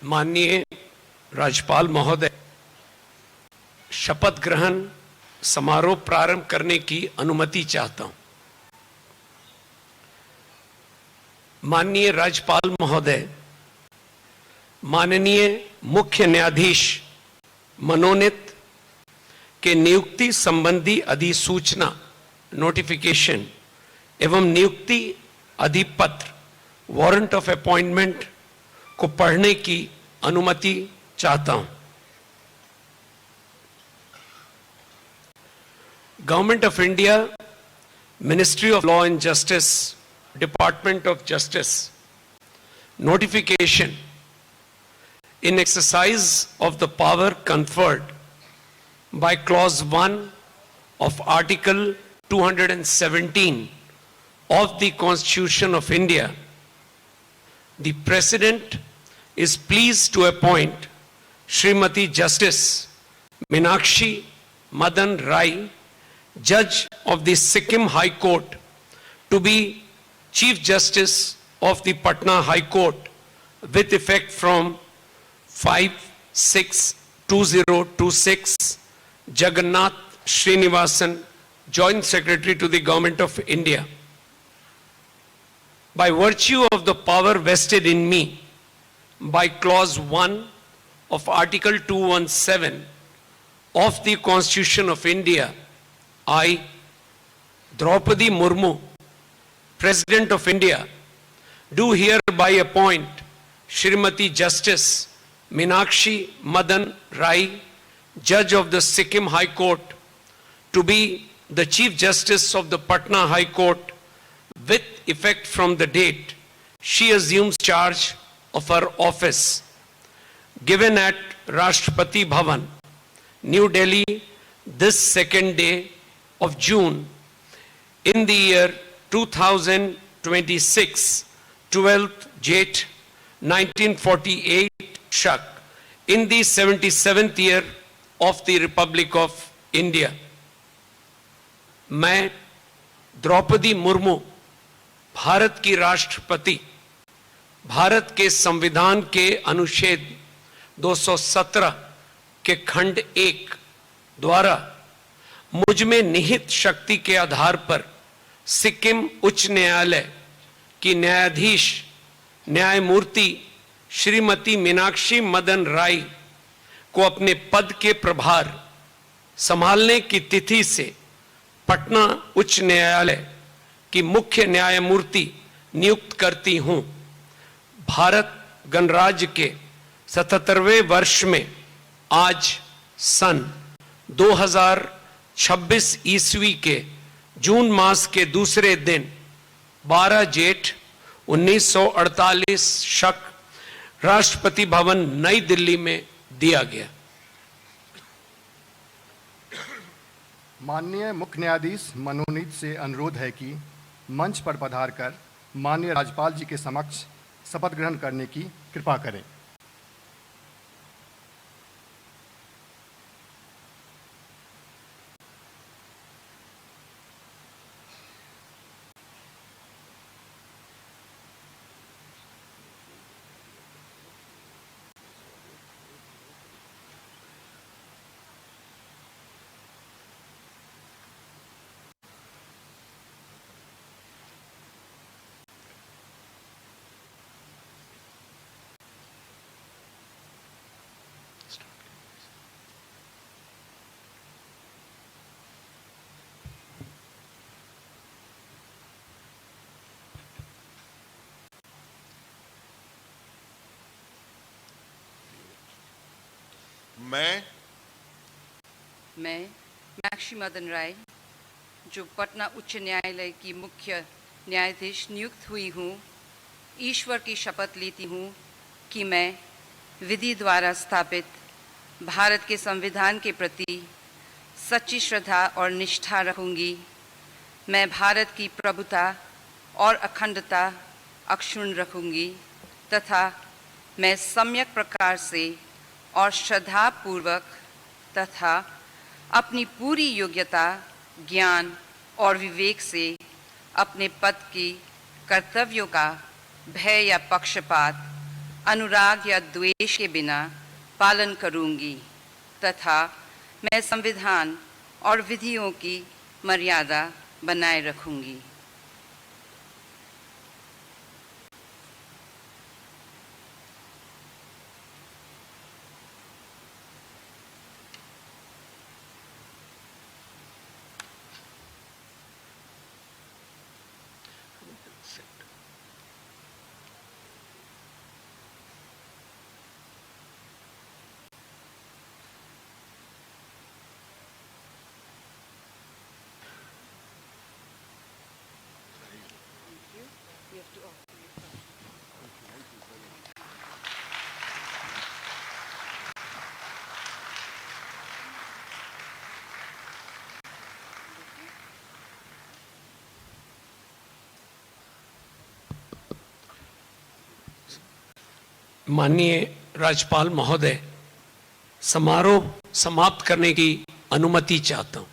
माननीय राज्यपाल महोदय, शपथ ग्रहण समारोह प्रारंभ करने की अनुमति चाहता हूं। माननीय राज्यपाल महोदय, माननीय मुख्य न्यायाधीश मनोनीत के नियुक्ति संबंधी अधिसूचना नोटिफिकेशन एवं नियुक्ति अधिपत्र वारंट ऑफ अपॉइंटमेंट को पढ़ने की अनुमति चाहता हूं। Government of India, ministry of law and justice, department of justice, notification in exercise of the power conferred by clause 1 of article 217 of the Constitution of India, the President is pleased to appoint Srimati Justice Meenakshi Madan Rai, Judge of the Sikkim High Court, to be Chief Justice of the Patna High Court with effect from 5/6/2026. Jagannath Srinivasan, Joint Secretary to the Government of India. By virtue of the power vested in me by clause 1 of article 217 of the Constitution of India, I, Draupadi Murmu, President of India, do hereby appoint Srimati Justice Meenakshi Madan Rai, Judge of the Sikkim High Court, to be the Chief Justice of the Patna High Court with effect from the date she assumes charge of her office, given at Rashtrapati Bhavan, New Delhi, this 2nd day of June in the year 2026, 12th Jet 1948 Shak, in the 77th year of the Republic of India. मैं द्रौपदी मुर्मू, भारत की राष्ट्रपति, भारत के संविधान के अनुच्छेद 217 के खंड 1 द्वारा मुझ में निहित शक्ति के आधार पर सिक्किम उच्च न्यायालय की न्यायाधीश न्यायमूर्ति श्रीमती मीनाक्षी मदन राय को अपने पद के प्रभार संभालने की तिथि से पटना उच्च न्यायालय की मुख्य न्यायमूर्ति नियुक्त करती हूं। भारत गणराज्य के 77वें वर्ष में आज सन 2026 ईस्वी के जून मास के दूसरे दिन 12 जेठ 1948 शक राष्ट्रपति भवन नई दिल्ली में दिया गया। माननीय मुख्य न्यायाधीश मनोनीत से अनुरोध है कि मंच पर पधारकर माननीय राज्यपाल जी के समक्ष शपथ ग्रहण करने की कृपा करें। मैं मीनाक्षी मदन राय, जो पटना उच्च न्यायालय की मुख्य न्यायाधीश नियुक्त हुई हूँ, ईश्वर की शपथ लेती हूँ कि मैं विधि द्वारा स्थापित भारत के संविधान के प्रति सच्ची श्रद्धा और निष्ठा रखूँगी। मैं भारत की प्रभुता और अखंडता अक्षुण्ण रखूँगी तथा मैं सम्यक प्रकार से और श्रद्धापूर्वक तथा अपनी पूरी योग्यता, ज्ञान और विवेक से अपने पद की कर्तव्यों का भय या पक्षपात अनुराग या द्वेष के बिना पालन करूंगी तथा मैं संविधान और विधियों की मर्यादा बनाए रखूंगी। माननीय राज्यपाल महोदय, समारोह समाप्त करने की अनुमति चाहता हूं।